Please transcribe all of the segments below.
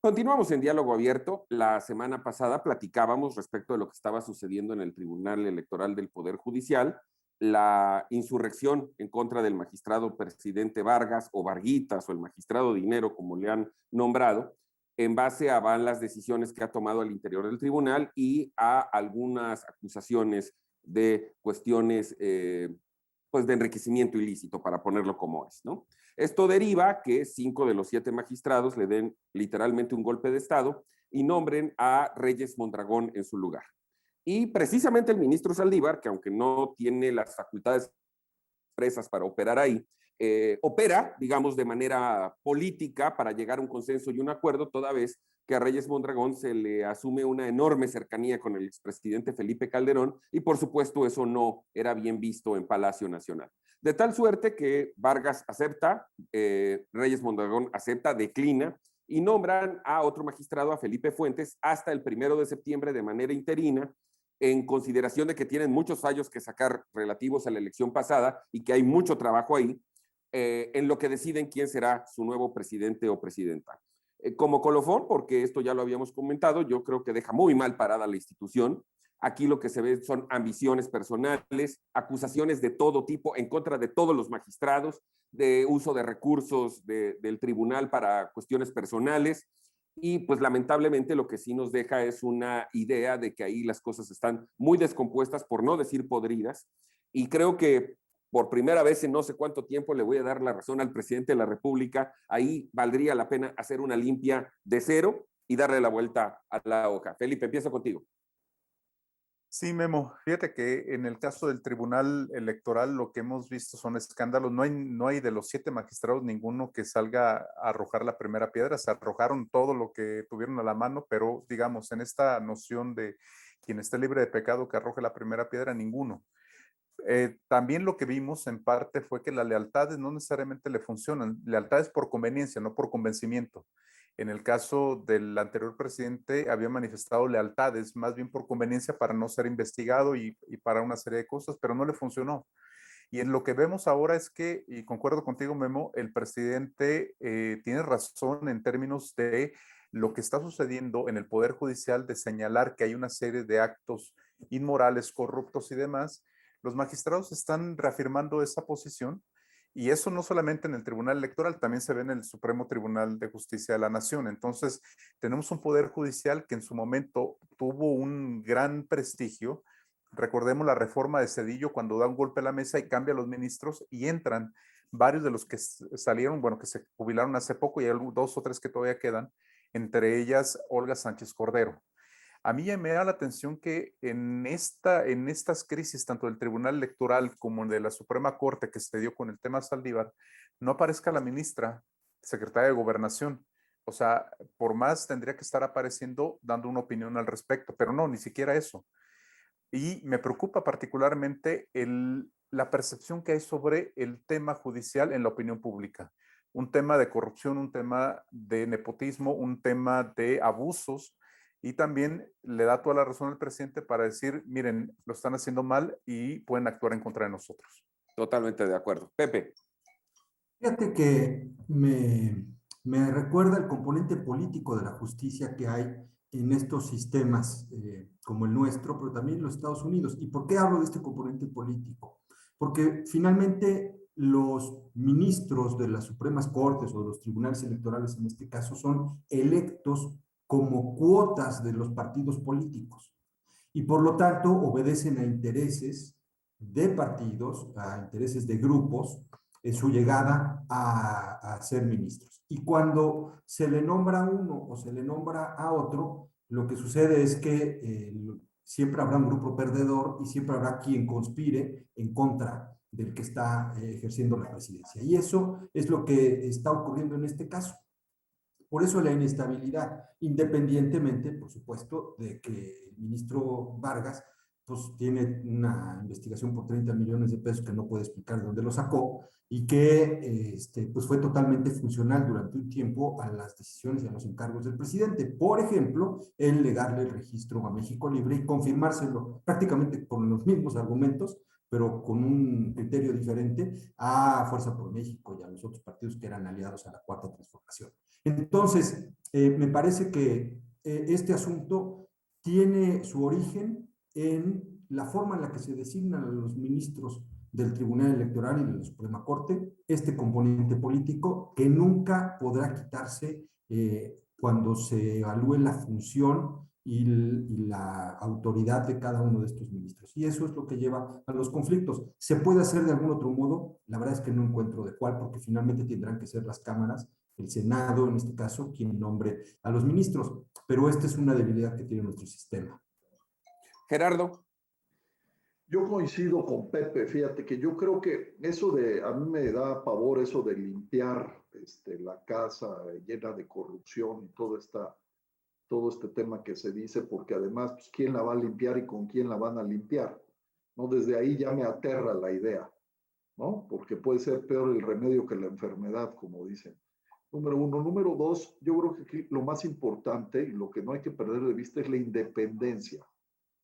Continuamos en diálogo abierto. La semana pasada platicábamos respecto de lo que estaba sucediendo en el Tribunal Electoral del Poder Judicial, la insurrección en contra del magistrado presidente Vargas o Varguitas o el magistrado Dinero, como le han nombrado, en base a las decisiones que ha tomado al interior del tribunal y a algunas acusaciones de cuestiones pues de enriquecimiento ilícito, para ponerlo como es, ¿no? Esto deriva que 5 de los 7 magistrados le den literalmente un golpe de Estado y nombren a Reyes Mondragón en su lugar. Y precisamente el ministro Saldívar, que aunque no tiene las facultades expresas para operar ahí, opera, digamos, de manera política para llegar a un consenso y un acuerdo, toda vez que a Reyes Mondragón se le asume una enorme cercanía con el expresidente Felipe Calderón y por supuesto eso no era bien visto en Palacio Nacional. De tal suerte que Vargas acepta, Reyes Mondragón acepta, declina y nombran a otro magistrado, a Felipe Fuentes, hasta el 1 de septiembre de manera interina, en consideración de que tienen muchos fallos que sacar relativos a la elección pasada y que hay mucho trabajo ahí, en lo que deciden quién será su nuevo presidente o presidenta. Como colofón, porque esto ya lo habíamos comentado, yo creo que deja muy mal parada la institución. Aquí lo que se ve son ambiciones personales, acusaciones de todo tipo en contra de todos los magistrados, de uso de recursos del tribunal para cuestiones personales. Y pues lamentablemente lo que sí nos deja es una idea de que ahí las cosas están muy descompuestas, por no decir podridas. Y creo que por primera vez en no sé cuánto tiempo le voy a dar la razón al presidente de la República. Ahí valdría la pena hacer una limpia de cero y darle la vuelta a la hoja. Felipe, empiezo contigo. Sí, Memo, fíjate que en el caso del Tribunal Electoral lo que hemos visto son escándalos. No hay de los 7 magistrados ninguno que salga a arrojar la primera piedra. Se arrojaron todo lo que tuvieron a la mano, pero digamos, en esta noción de quien esté libre de pecado que arroje la primera piedra, ninguno. También lo que vimos en parte fue que las lealtades no necesariamente le funcionan. Lealtades por conveniencia, no por convencimiento. En el caso del anterior presidente había manifestado lealtades más bien por conveniencia para no ser investigado y para una serie de cosas, pero no le funcionó. Y en lo que vemos ahora es que, y concuerdo contigo, Memo, el presidente tiene razón en términos de lo que está sucediendo en el Poder Judicial, de señalar que hay una serie de actos inmorales, corruptos y demás. Los magistrados están reafirmando esa posición y eso no solamente en el Tribunal Electoral, también se ve en el Supremo Tribunal de Justicia de la Nación. Entonces, tenemos un Poder Judicial que en su momento tuvo un gran prestigio. Recordemos la reforma de Zedillo cuando da un golpe a la mesa y cambia a los ministros y entran varios de los que salieron, bueno, que se jubilaron hace poco y hay 2 o 3 que todavía quedan, entre ellas Olga Sánchez Cordero. A mí me da la atención que en estas crisis, tanto del Tribunal Electoral como de la Suprema Corte que se dio con el tema Saldívar, no aparezca la ministra, secretaria de Gobernación. O sea, por más tendría que estar apareciendo dando una opinión al respecto, pero no, ni siquiera eso. Y me preocupa particularmente la percepción que hay sobre el tema judicial en la opinión pública. Un tema de corrupción, un tema de nepotismo, un tema de abusos, y también le da toda la razón al presidente para decir, miren, lo están haciendo mal y pueden actuar en contra de nosotros. Totalmente de acuerdo. Pepe. Fíjate que me recuerda el componente político de la justicia que hay en estos sistemas como el nuestro, pero también en los Estados Unidos. ¿Y por qué hablo de este componente político? Porque finalmente los ministros de las Supremas Cortes o de los tribunales electorales en este caso son electos como cuotas de los partidos políticos y por lo tanto obedecen a intereses de partidos, a intereses de grupos en su llegada a ser ministros. Y cuando se le nombra a uno o se le nombra a otro, lo que sucede es que siempre habrá un grupo perdedor y siempre habrá quien conspire en contra del que está ejerciendo la presidencia. Y eso es lo que está ocurriendo en este caso. Por eso la inestabilidad, independientemente, por supuesto, de que el ministro Vargas pues tiene una investigación por 30 millones de pesos que no puede explicar de dónde lo sacó y que pues fue totalmente funcional durante un tiempo a las decisiones y a los encargos del presidente. Por ejemplo, el negarle el registro a México Libre y confirmárselo prácticamente con los mismos argumentos, pero con un criterio diferente a Fuerza por México y a los otros partidos que eran aliados a la Cuarta Transformación. Entonces, me parece que este asunto tiene su origen en la forma en la que se designan a los ministros del Tribunal Electoral y de la Suprema Corte, este componente político que nunca podrá quitarse cuando se evalúe la función y la autoridad de cada uno de estos ministros. Y eso es lo que lleva a los conflictos. ¿Se puede hacer de algún otro modo? La verdad es que no encuentro de cuál, porque finalmente tendrán que ser las cámaras, el Senado en este caso, quien nombre a los ministros. Pero esta es una debilidad que tiene nuestro sistema. Gerardo. Yo coincido con Pepe, fíjate que yo creo que a mí me da pavor eso de limpiar la casa llena de corrupción y todo este tema que se dice, porque además, pues, ¿quién la va a limpiar y con quién la van a limpiar? ¿No? Desde ahí ya me aterra la idea, ¿no? Porque puede ser peor el remedio que la enfermedad, como dicen. Número uno. Número dos, yo creo que aquí lo más importante y lo que no hay que perder de vista es la independencia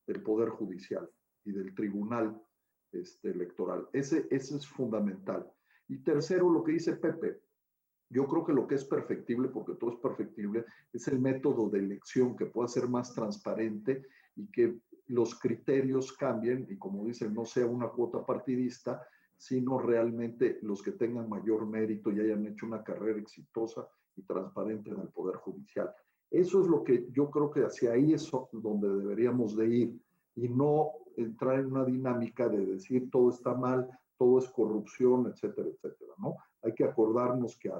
del Poder Judicial y del Tribunal Electoral. Ese es fundamental. Y tercero, lo que dice Pepe, yo creo que lo que es perfectible, porque todo es perfectible, es el método de elección que pueda ser más transparente y que los criterios cambien y, como dicen, no sea una cuota partidista, sino realmente los que tengan mayor mérito y hayan hecho una carrera exitosa y transparente en el Poder Judicial. Eso es lo que yo creo que hacia ahí es donde deberíamos de ir y no entrar en una dinámica de decir todo está mal, todo es corrupción, etcétera, etcétera, ¿no? Hay que acordarnos que a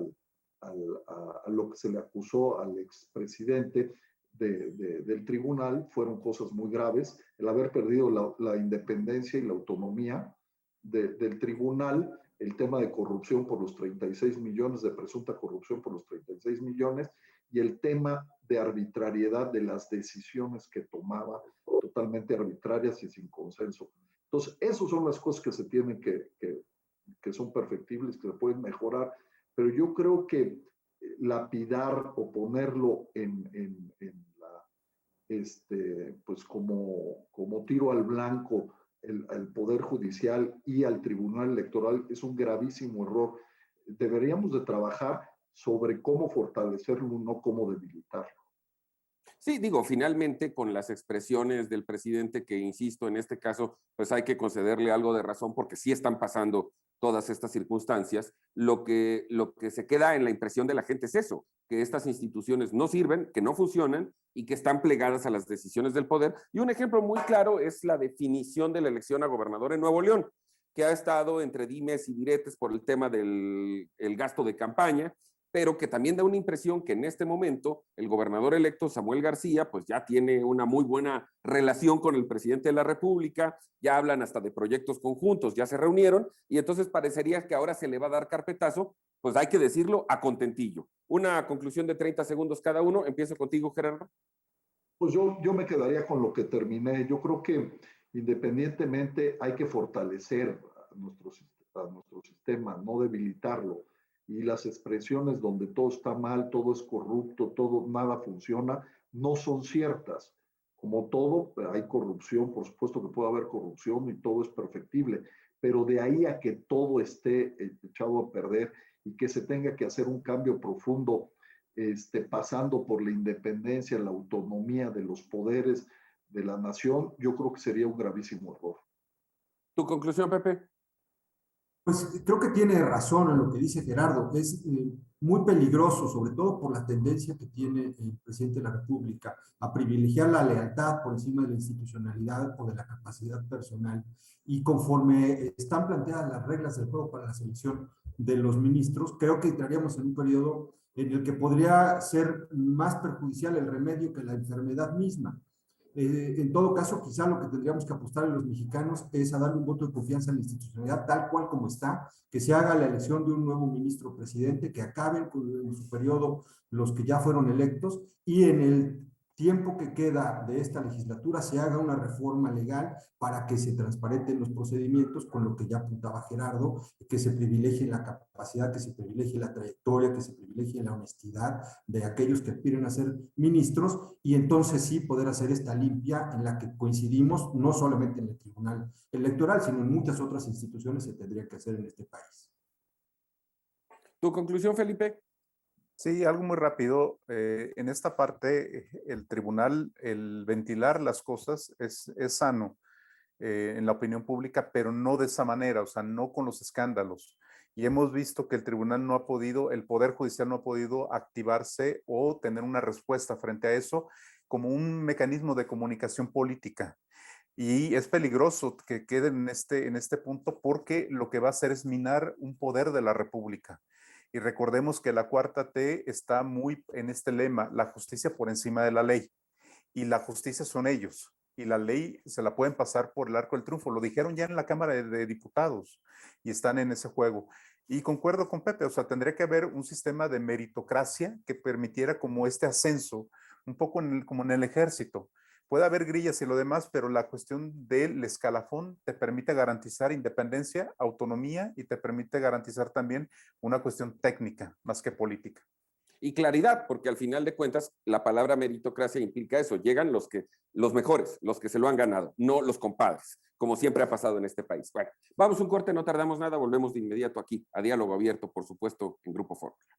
lo que se le acusó al expresidente del tribunal fueron cosas muy graves, el haber perdido la independencia y la autonomía del tribunal, el tema de corrupción por los 36 millones, de presunta corrupción por los 36 millones, y el tema de arbitrariedad de las decisiones que tomaba, totalmente arbitrarias y sin consenso. Entonces, esas son las cosas que se tienen que son perfectibles, que se pueden mejorar, pero yo creo que lapidar o ponerlo pues como tiro al blanco al Poder Judicial y al Tribunal Electoral es un gravísimo error. Deberíamos de trabajar sobre cómo fortalecerlo, no cómo debilitarlo. Sí, digo, finalmente con las expresiones del presidente, que insisto, en este caso, pues hay que concederle algo de razón porque sí están pasando todas estas circunstancias, lo que se queda en la impresión de la gente es eso, que estas instituciones no sirven, que no funcionan y que están plegadas a las decisiones del poder. Y un ejemplo muy claro es la definición de la elección a gobernador en Nuevo León, que ha estado entre dimes y diretes por el tema del gasto de campaña, pero que también da una impresión que en este momento el gobernador electo Samuel García pues ya tiene una muy buena relación con el presidente de la República, ya hablan hasta de proyectos conjuntos, ya se reunieron y entonces parecería que ahora se le va a dar carpetazo, pues hay que decirlo, a contentillo. Una conclusión de 30 segundos cada uno. Empiezo contigo, Gerardo. Pues yo me quedaría con lo que terminé. Yo creo que independientemente hay que fortalecer a nuestro sistema, no debilitarlo. Y las expresiones donde todo está mal, todo es corrupto, todo, nada funciona, no son ciertas. Como todo, hay corrupción, por supuesto que puede haber corrupción y todo es perfectible, pero de ahí a que todo esté echado a perder y que se tenga que hacer un cambio profundo, pasando por la independencia, la autonomía de los poderes de la nación, yo creo que sería un gravísimo error. ¿Tu conclusión, Pepe? Pues creo que tiene razón en lo que dice Gerardo. Es muy peligroso, sobre todo por la tendencia que tiene el presidente de la República a privilegiar la lealtad por encima de la institucionalidad o de la capacidad personal. Y conforme están planteadas las reglas del juego para la selección de los ministros, creo que entraríamos en un periodo en el que podría ser más perjudicial el remedio que la enfermedad misma. En todo caso, quizá lo que tendríamos que apostar en los mexicanos es a darle un voto de confianza a la institucionalidad tal cual como está, que se haga la elección de un nuevo ministro presidente, que acaben en su periodo los que ya fueron electos y en el tiempo que queda de esta legislatura se haga una reforma legal para que se transparenten los procedimientos, con lo que ya apuntaba Gerardo, que se privilegie la capacidad, que se privilegie la trayectoria, que se privilegie la honestidad de aquellos que aspiran a ser ministros, y entonces sí poder hacer esta limpia en la que coincidimos, no solamente en el Tribunal Electoral, sino en muchas otras instituciones se tendría que hacer en este país. ¿Tu conclusión, Felipe? Sí, algo muy rápido. En esta parte, el tribunal, el ventilar las cosas es sano en la opinión pública, pero no de esa manera, o sea, no con los escándalos. Y hemos visto que el tribunal no ha podido, el Poder Judicial no ha podido activarse o tener una respuesta frente a eso como un mecanismo de comunicación política. Y es peligroso que queden en este punto, porque lo que va a hacer es minar un poder de la República. Y recordemos que la 4T está muy en este lema: la justicia por encima de la ley. Y la justicia son ellos. Y la ley se la pueden pasar por el arco del triunfo. Lo dijeron ya en la Cámara de Diputados y están en ese juego. Y concuerdo con Pepe, o sea, tendría que haber un sistema de meritocracia que permitiera como este ascenso, un poco como en el ejército. Puede haber grillas y lo demás, pero la cuestión del escalafón te permite garantizar independencia, autonomía, y te permite garantizar también una cuestión técnica más que política. Y claridad, porque al final de cuentas la palabra meritocracia implica eso: llegan los mejores, los que se lo han ganado, no los compadres, como siempre ha pasado en este país. Bueno, vamos a un corte, no tardamos nada, volvemos de inmediato aquí a Diálogo Abierto, por supuesto, en Grupo Fórmula.